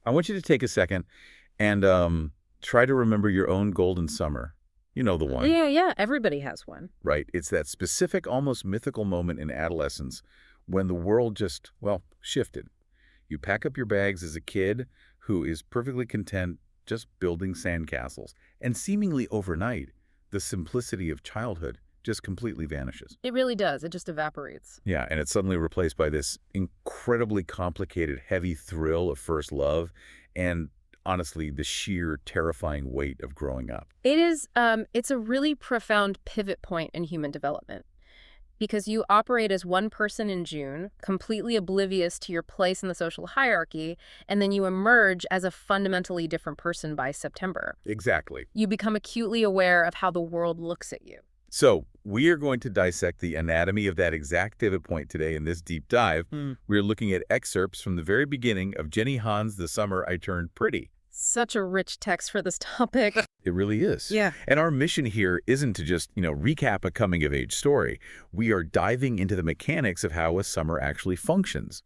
I want you to take a second and try to remember your own golden summer. You know the one, Yeah, yeah, everybody has one. right? It's that specific, almost mythical moment in adolescence when the world just, well, shifted. You pack up your bags as a kid who is perfectly content just building sandcastles, and seemingly overnight, the simplicity of childhood just completely vanishes. It really does. It just evaporates. Yeah, and it's suddenly replaced by this incredibly complicated, heavy thrill of first love and, honestly, the sheer terrifying weight of growing up. It is, it's a really profound pivot point in human development because you operate as one person in June, completely oblivious to your place in the social hierarchy, and then you emerge as a fundamentally different person by September. Exactly. You become acutely aware of how the world looks at you. So, we are going to dissect the anatomy of that exact pivot point today in this deep dive. We're looking at excerpts from the very beginning of Jenny Han's The Summer I Turned Pretty. Such a rich text for this topic. It really is. Yeah. And our mission here isn't to just, recap a coming-of-age story. We are diving into the mechanics of how a summer actually functions.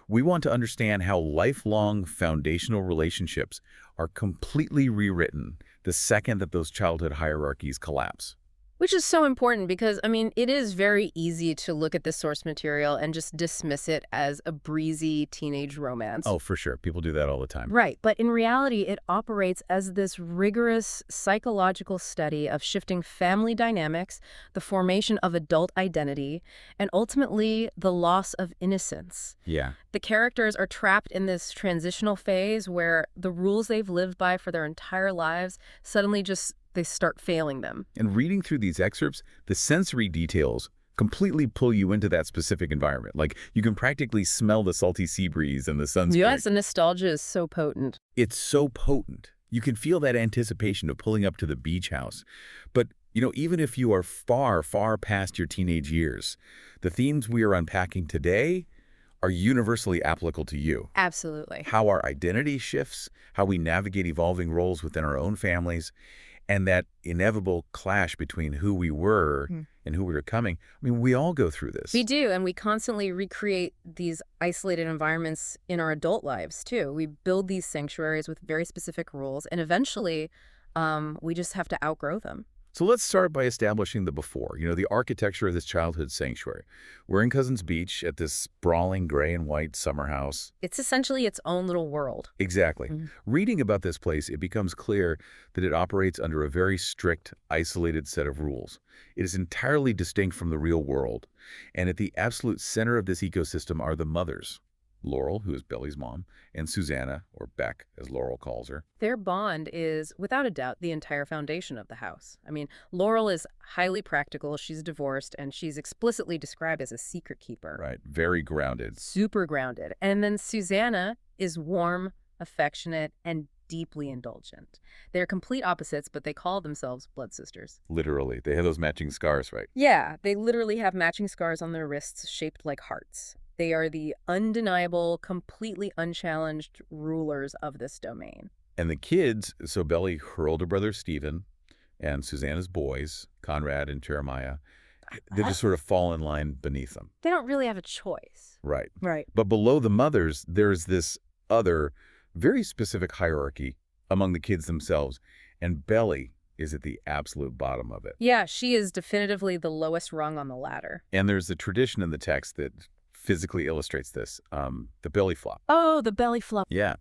We want to understand how lifelong foundational relationships are completely rewritten the second that those childhood hierarchies collapse. Which is so important because, I mean, it is very easy to look at this source material and just dismiss it as a breezy teenage romance. Oh, for sure. People do that all the time. Right. But in reality, it operates as this rigorous psychological study of shifting family dynamics, the formation of adult identity, and ultimately the loss of innocence. Yeah. The characters are trapped in this transitional phase where the rules they've lived by for their entire lives suddenly just they start failing them. And reading through these excerpts, the sensory details completely pull you into that specific environment. Like, you can practically smell the salty sea breeze and the sunscreen. Yes, the nostalgia is so potent. It's so potent. You can feel that anticipation of pulling up to the beach house. But, even if you are far, far past your teenage years, the themes we are unpacking today are universally applicable to you. Absolutely. How our identity shifts, how we navigate evolving roles within our own families, and that inevitable clash between who we were and who we were becoming. I mean, we all go through this. We do, and we constantly recreate these isolated environments in our adult lives, too. We build these sanctuaries with very specific rules, and eventually we just have to outgrow them. So let's start by establishing the before, the architecture of this childhood sanctuary. We're in Cousins Beach at this sprawling gray and white summer house. It's essentially its own little world. Exactly. Reading about this place, it becomes clear that it operates under a very strict, isolated set of rules. It is entirely distinct from the real world. And at the absolute center of this ecosystem are the mothers. Laurel, who is Billy's mom, and Susanna, or Beck, as Laurel calls her. Their bond is, without a doubt, the entire foundation of the house. I mean, Laurel is highly practical, she's divorced, and she's explicitly described as a secret keeper. Right, very grounded. Super grounded. And then Susanna is warm, affectionate, and deeply indulgent. They're complete opposites, but they call themselves blood sisters. Literally. They have those matching scars, right? Yeah, they literally have matching scars on their wrists shaped like hearts. They are the undeniable, completely unchallenged rulers of this domain. And the kids, so Belly, her older brother Stephen, and Susanna's boys, Conrad and Jeremiah, they just sort of fall in line beneath them. They don't really have a choice. Right. Right. But below the mothers, there's this other, very specific hierarchy among the kids themselves, and Belly is at the absolute bottom of it. Yeah, she is definitively the lowest rung on the ladder. And there's a tradition in the text that physically illustrates this, the belly flop. Oh, the belly flop. Yeah.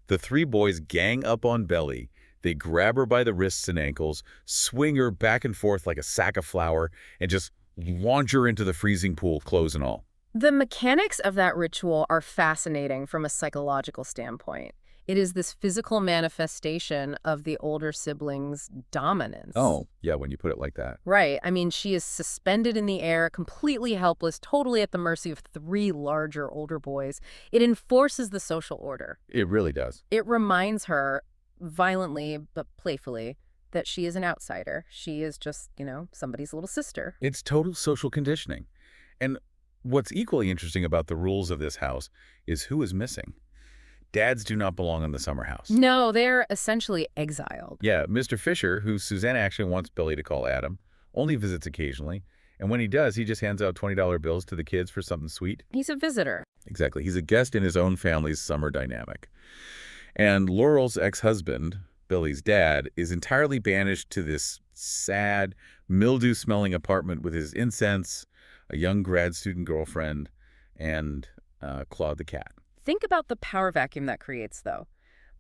The three boys gang up on Belly. They grab her by the wrists and ankles, swing her back and forth like a sack of flour, and just launch her into the freezing pool, clothes and all. The mechanics of that ritual are fascinating from a psychological standpoint. It is this physical manifestation of the older sibling's dominance. Oh, yeah, when you put it like that. Right. I mean, she is suspended in the air, completely helpless, totally at the mercy of three larger, older boys. It enforces the social order. It really does. It reminds her, violently but playfully, that she is an outsider. She is just, somebody's little sister. It's total social conditioning. And what's equally interesting about the rules of this house is who is missing. Dads do not belong in the summer house. No, they're essentially exiled. Yeah, Mr. Fisher, who Susanna actually wants Billy to call Adam, only visits occasionally. And when he does, he just hands out $20 bills to the kids for something sweet. He's a visitor. Exactly. He's a guest in his own family's summer dynamic. And Laurel's ex-husband, Billy's dad, is entirely banished to this sad, mildew-smelling apartment with his incense, a young grad student girlfriend, and Claude the cat. Think about the power vacuum that creates, though.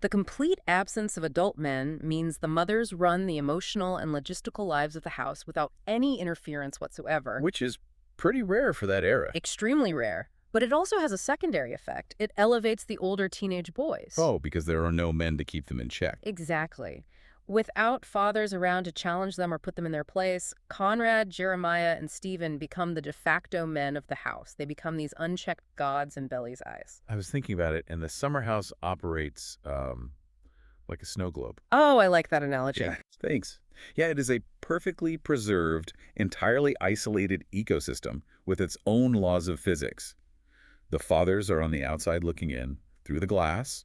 The complete absence of adult men means the mothers run the emotional and logistical lives of the house without any interference whatsoever. Which is pretty rare for that era. Extremely rare. But it also has a secondary effect. It elevates the older teenage boys. Oh, because there are no men to keep them in check. Exactly. Without fathers around to challenge them or put them in their place, Conrad, Jeremiah, and Stephen become the de facto men of the house. They become these unchecked gods in Belly's eyes. I was thinking about it, and the summer house operates like a snow globe. Oh, I like that analogy. Yeah, thanks. Yeah, it is a perfectly preserved, entirely isolated ecosystem with its own laws of physics. The fathers are on the outside looking in, through the glass.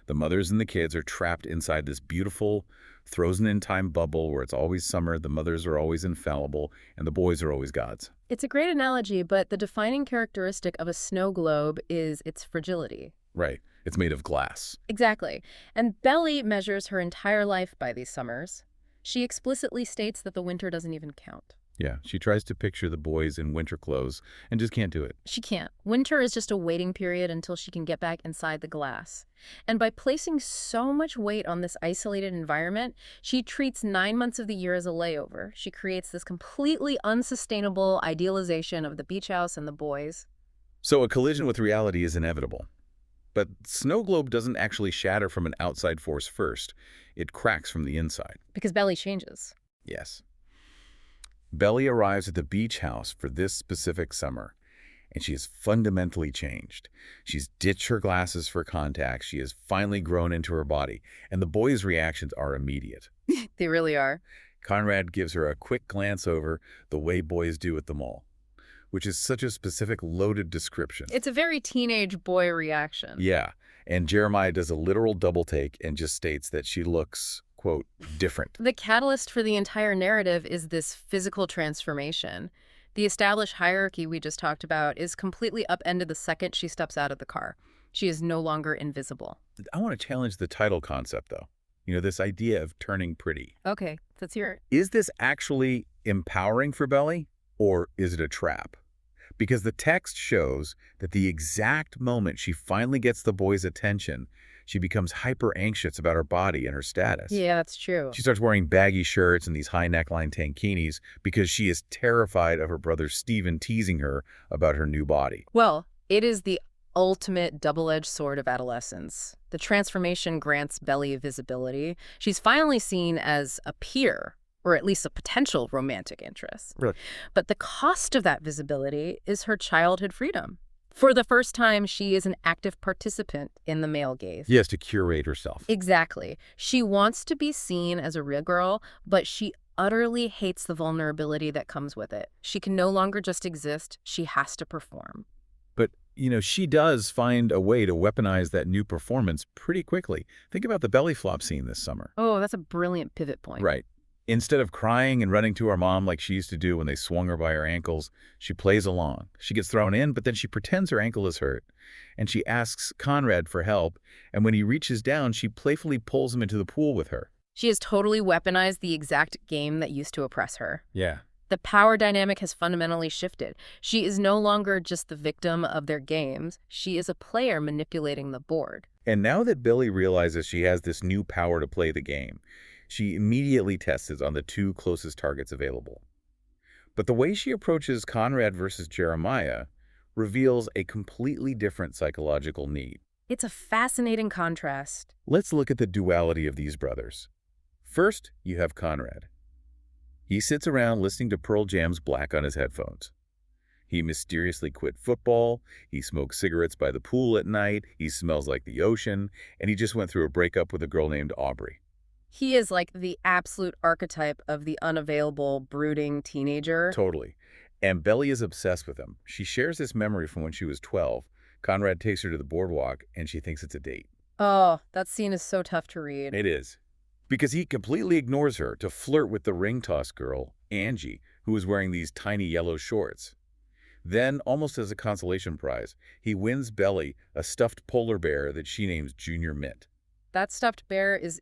The mothers and the kids are trapped inside this beautiful, frozen-in-time bubble where it's always summer, the mothers are always infallible, and the boys are always gods. It's a great analogy, but the defining characteristic of a snow globe is its fragility. Right. It's made of glass. Exactly. And Belly measures her entire life by these summers. She explicitly states that the winter doesn't even count. Yeah, she tries to picture the boys in winter clothes and just can't do it. She can't. Winter is just a waiting period until she can get back inside the glass. And by placing so much weight on this isolated environment, she treats 9 months of the year as a layover. She creates this completely unsustainable idealization of the beach house and the boys. So a collision with reality is inevitable. But snow globe doesn't actually shatter from an outside force first. It cracks from the inside. Because Belly changes. Yes. Belly arrives at the beach house for this specific summer, and she is fundamentally changed. She's ditched her glasses for contacts. She has finally grown into her body, and the boys' reactions are immediate. They really are. Conrad gives her a quick glance over the way boys do at the mall, which is such a specific loaded description. It's a very teenage boy reaction. Yeah, and Jeremiah does a literal double take and just states that she looks, quote, different. The catalyst for the entire narrative is this physical transformation. The established hierarchy we just talked about is completely upended the second she steps out of the car. She is no longer invisible. I want to challenge the title concept, though. You know, this idea of turning pretty. Okay, let's hear it. Is this actually empowering for Belly, or is it a trap? Because the text shows that the exact moment she finally gets the boys' attention, she becomes hyper-anxious about her body and her status. Yeah, that's true. She starts wearing baggy shirts and these high neckline tankinis because she is terrified of her brother Stephen teasing her about her new body. Well, it is the ultimate double-edged sword of adolescence. The transformation grants Belly visibility. She's finally seen as a peer, or at least a potential romantic interest. Really? But the cost of that visibility is her childhood freedom. For the first time, she is an active participant in the male gaze. Yes, to curate herself. Exactly. She wants to be seen as a real girl, but she utterly hates the vulnerability that comes with it. She can no longer just exist. She has to perform. But, you know, she does find a way to weaponize that new performance pretty quickly. Think about the belly flop scene this summer. Oh, that's a brilliant pivot point. Right. Instead of crying and running to her mom like she used to do when they swung her by her ankles, she plays along. She gets thrown in, but then she pretends her ankle is hurt. And she asks Conrad for help, and when he reaches down, she playfully pulls him into the pool with her. She has totally weaponized the exact game that used to oppress her. Yeah. The power dynamic has fundamentally shifted. She is no longer just the victim of their games. She is a player manipulating the board. And now that Billy realizes she has this new power to play the game, she immediately tests it on the two closest targets available. But the way she approaches Conrad versus Jeremiah reveals a completely different psychological need. It's a fascinating contrast. Let's look at the duality of these brothers. First, you have Conrad. He sits around listening to Pearl Jam's Black on his headphones. He mysteriously quit football, he smokes cigarettes by the pool at night, he smells like the ocean, and he just went through a breakup with a girl named Aubrey. He is like the absolute archetype of the unavailable, brooding teenager. Totally. And Belly is obsessed with him. She shares this memory from when she was 12. Conrad takes her to the boardwalk, and she thinks it's a date. Oh, that scene is so tough to read. It is. Because he completely ignores her to flirt with the ring toss girl, Angie, who is wearing these tiny yellow shorts. Then, almost as a consolation prize, he wins Belly a stuffed polar bear that she names Junior Mint. That stuffed bear is